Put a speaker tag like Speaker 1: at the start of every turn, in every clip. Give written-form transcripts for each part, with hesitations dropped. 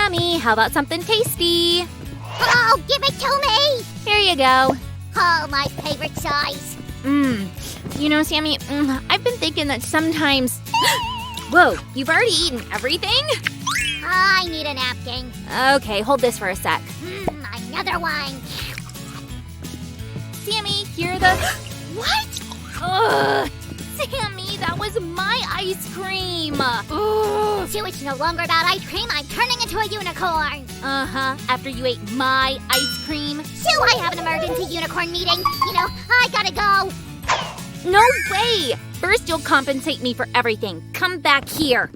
Speaker 1: Sammy, how about something tasty?
Speaker 2: Oh, give it to me!
Speaker 1: Here you go.
Speaker 2: Oh, my favorite size.
Speaker 1: You know, Sammy, I've been thinking that sometimes… Whoa, you've already eaten everything?
Speaker 2: I need a napkin.
Speaker 1: Okay, hold this for a sec.
Speaker 2: Another one.
Speaker 1: Sammy, you're the…
Speaker 2: What?
Speaker 1: Ugh! Sammy, that was my ice cream! Ugh!
Speaker 2: So it's no longer about ice cream, I'm turning into a unicorn.
Speaker 1: Uh-huh, after you ate my ice cream.
Speaker 2: So I have an emergency unicorn meeting. You know, I gotta go.
Speaker 1: No way! First you'll compensate me for everything. Come back here.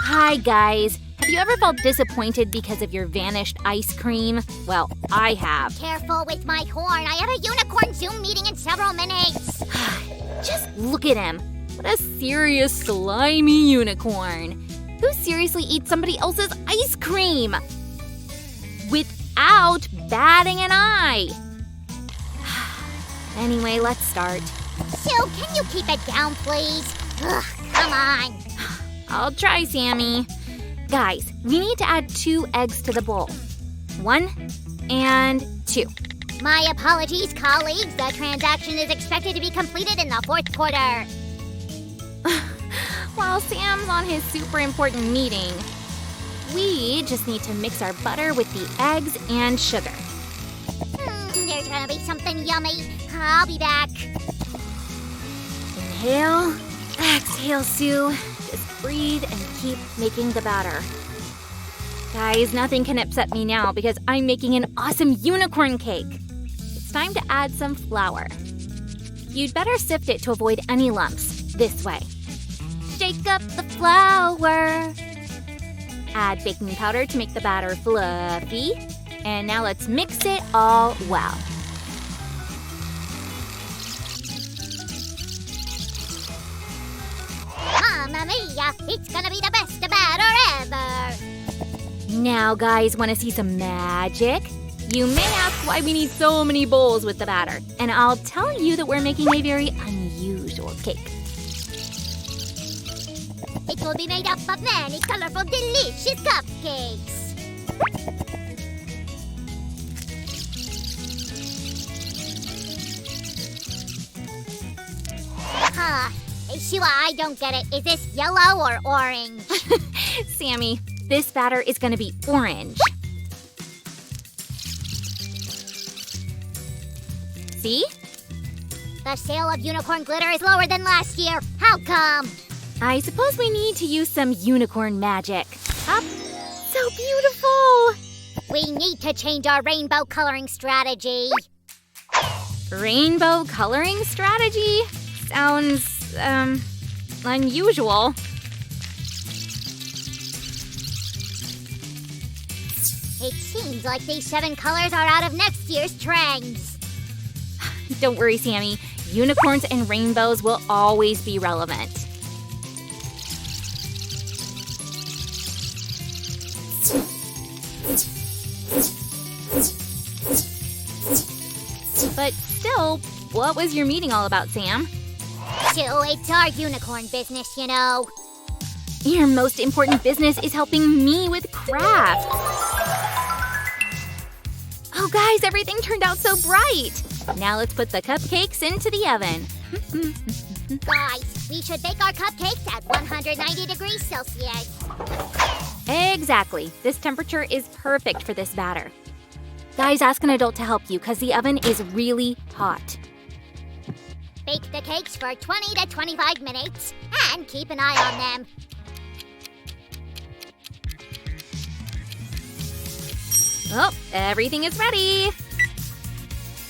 Speaker 1: Hi, guys. Have you ever felt disappointed because of your vanished ice cream? Well, I have.
Speaker 2: Careful with my horn. I have a unicorn Zoom meeting in several minutes.
Speaker 1: Just look at him. What a serious, slimy unicorn. Who seriously eats somebody else's ice cream? Without batting an eye. Anyway, let's start.
Speaker 2: So, can you keep it down, please? Ugh, come on.
Speaker 1: I'll try, Sammy. Guys, we need to add 2 eggs to the bowl. 1 and 2.
Speaker 2: My apologies, colleagues. The transaction is expected to be completed in the 4th quarter.
Speaker 1: While Sam's on his super important meeting, we just need to mix our butter with the eggs and sugar.
Speaker 2: There's gonna be something yummy. I'll be back.
Speaker 1: Inhale, exhale, Sue. Just breathe and keep making the batter. Guys, nothing can upset me now because I'm making an awesome unicorn cake. It's time to add some flour. You'd better sift it to avoid any lumps. This way. Shake up the flour. Add baking powder to make the batter fluffy. And now let's mix it all well.
Speaker 2: Mamma mia, it's gonna be the best batter ever.
Speaker 1: Now, guys, want to see some magic? You may ask why we need so many bowls with the batter. And I'll tell you that we're making a very unusual cake.
Speaker 2: It will be made up of many colorful, delicious cupcakes. Shua, I don't get it. Is this yellow or orange?
Speaker 1: Sammy, this batter is going to be orange. See?
Speaker 2: The sale of unicorn glitter is lower than last year. How come?
Speaker 1: I suppose we need to use some unicorn magic. Up. So beautiful!
Speaker 2: We need to change our rainbow coloring strategy.
Speaker 1: Rainbow coloring strategy? Sounds, unusual.
Speaker 2: It seems like these 7 colors are out of next year's trends.
Speaker 1: Don't worry, Sammy. Unicorns and rainbows will always be relevant. But still, what was your meeting all about, Sam?
Speaker 2: So it's our unicorn business, you know.
Speaker 1: Your most important business is helping me with crafts. Oh, guys, everything turned out so bright. Now let's put the cupcakes into the oven.
Speaker 2: Guys, we should bake our cupcakes at 190 degrees Celsius.
Speaker 1: Exactly. This temperature is perfect for this batter. Guys, ask an adult to help you because the oven is really hot.
Speaker 2: Bake the cakes for 20 to 25 minutes and keep an eye on them.
Speaker 1: Oh, everything is ready.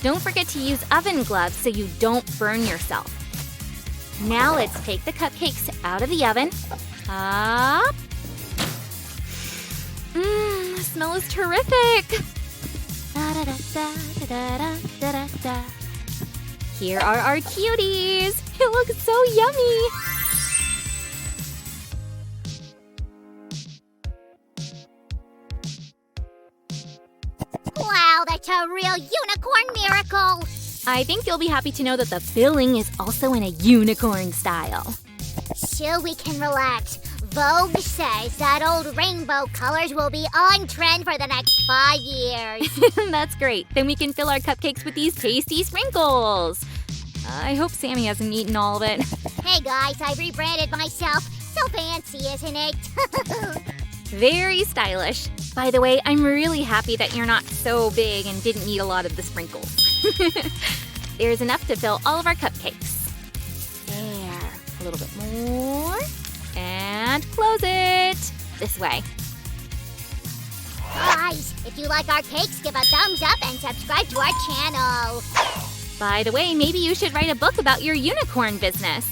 Speaker 1: Don't forget to use oven gloves so you don't burn yourself. Now let's take the cupcakes out of the oven. Up. The smell is terrific. Da-da-da-da-da-da-da-da-da. Here are our cuties. It looks so yummy.
Speaker 2: Wow, that's a real unicorn miracle.
Speaker 1: I think you'll be happy to know that the filling is also in a unicorn style.
Speaker 2: So we can relax. Vogue says that old rainbow colors will be on trend for the next 5 years.
Speaker 1: That's great. Then we can fill our cupcakes with these tasty sprinkles. I hope Sammy hasn't eaten all of it.
Speaker 2: Hey guys, I've rebranded myself. So fancy, isn't it?
Speaker 1: Very stylish. By the way, I'm really happy that you're not so big and didn't eat a lot of the sprinkles. There's enough to fill all of our cupcakes. There. A little bit more. And close it. This way.
Speaker 2: Guys, if you like our cakes, give a thumbs up and subscribe to our channel.
Speaker 1: By the way, maybe you should write a book about your unicorn business.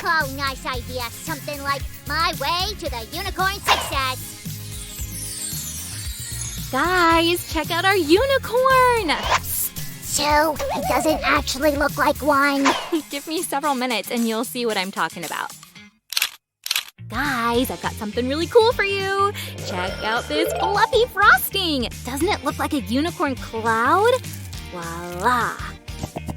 Speaker 2: Oh, nice idea. Something like My Way to the Unicorn Success.
Speaker 1: Guys, check out our unicorn!
Speaker 2: So, it doesn't actually look like one.
Speaker 1: Give me several minutes and you'll see what I'm talking about. Guys, I've got something really cool for you. Check out this fluffy frosting. Doesn't it look like a unicorn cloud? Voila!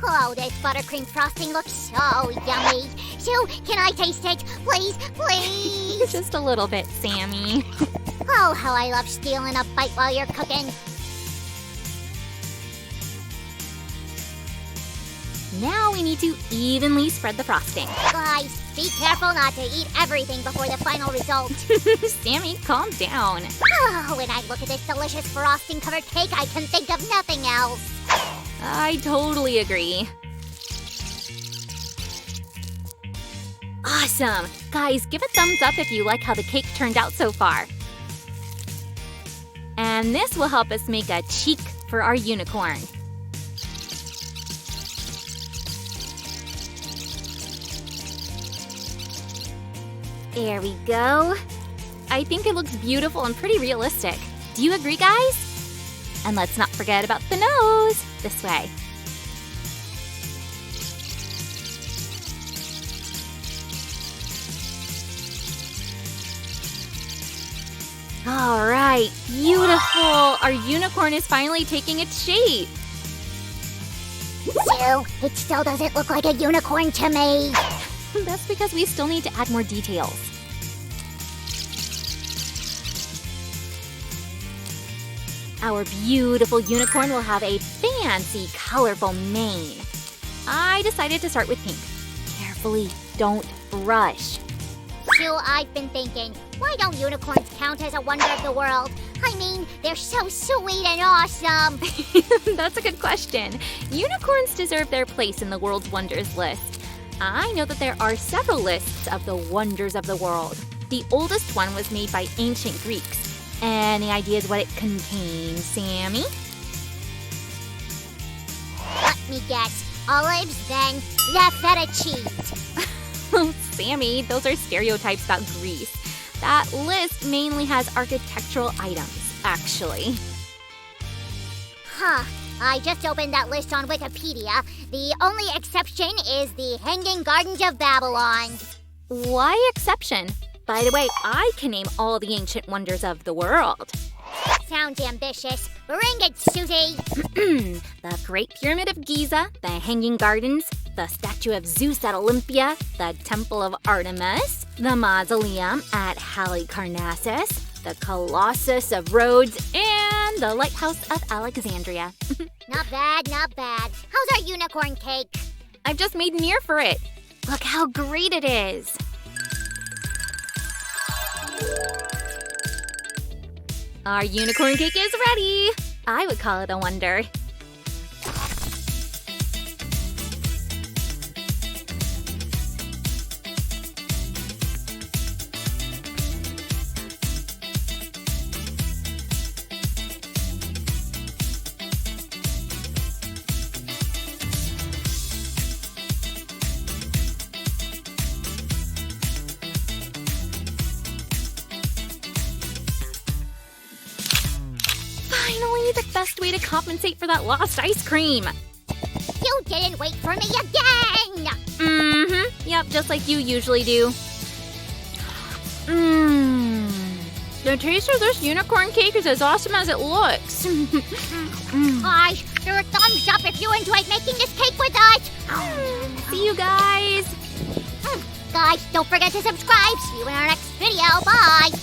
Speaker 2: Oh, this buttercream frosting looks so yummy. So, can I taste it? Please, please.
Speaker 1: Just a little bit, Sammy.
Speaker 2: Oh, how I love stealing a bite while you're cooking.
Speaker 1: Now we need to evenly spread the frosting.
Speaker 2: Guys, be careful not to eat everything before the final result.
Speaker 1: Sammy, calm down.
Speaker 2: Oh, when I look at this delicious frosting-covered cake, I can think of nothing else.
Speaker 1: I totally agree. Awesome! Guys, give a thumbs up if you like how the cake turned out so far. And this will help us make a cheek for our unicorn. There we go. I think it looks beautiful and pretty realistic. Do you agree, guys? And let's not forget about the nose. This way. All right, beautiful. Our unicorn is finally taking its shape.
Speaker 2: So, it still doesn't look like a unicorn to me.
Speaker 1: That's because we still need to add more details. Our beautiful unicorn will have a fancy, colorful mane. I decided to start with pink. Carefully, don't rush.
Speaker 2: So, I've been thinking, why don't unicorns count as a wonder of the world? I mean, they're so sweet and awesome.
Speaker 1: That's a good question. Unicorns deserve their place in the world's wonders list. I know that there are several lists of the wonders of the world. The oldest one was made by ancient Greeks. Any ideas what it contains, Sammy?
Speaker 2: Let me guess. Olives, then the feta cheese.
Speaker 1: Oh, Sammy, those are stereotypes about Greece. That list mainly has architectural items, actually.
Speaker 2: Huh. I just opened that list on Wikipedia. The only exception is the Hanging Gardens of Babylon.
Speaker 1: Why exception? By the way, I can name all the ancient wonders of the world.
Speaker 2: Sounds ambitious. Bring it, Susie.
Speaker 1: The Great Pyramid of Giza, the Hanging Gardens, the statue of Zeus at Olympia, the Temple of Artemis, the Mausoleum at Halicarnassus, the Colossus of Rhodes, and the Lighthouse of Alexandria.
Speaker 2: Not bad, not bad. How's our unicorn cake?
Speaker 1: I've just made an ear for it. Look how great it is. Our unicorn cake is ready. I would call it a wonder. Finally, the best way to compensate for that lost ice cream.
Speaker 2: You didn't wait for me again!
Speaker 1: Mm-hmm. Yep, just like you usually do. The taste of this unicorn cake is as awesome as it looks.
Speaker 2: Guys, give a thumbs up if you enjoyed making this cake with us!
Speaker 1: See you guys.
Speaker 2: Guys, don't forget to subscribe. See you in our next video. Bye!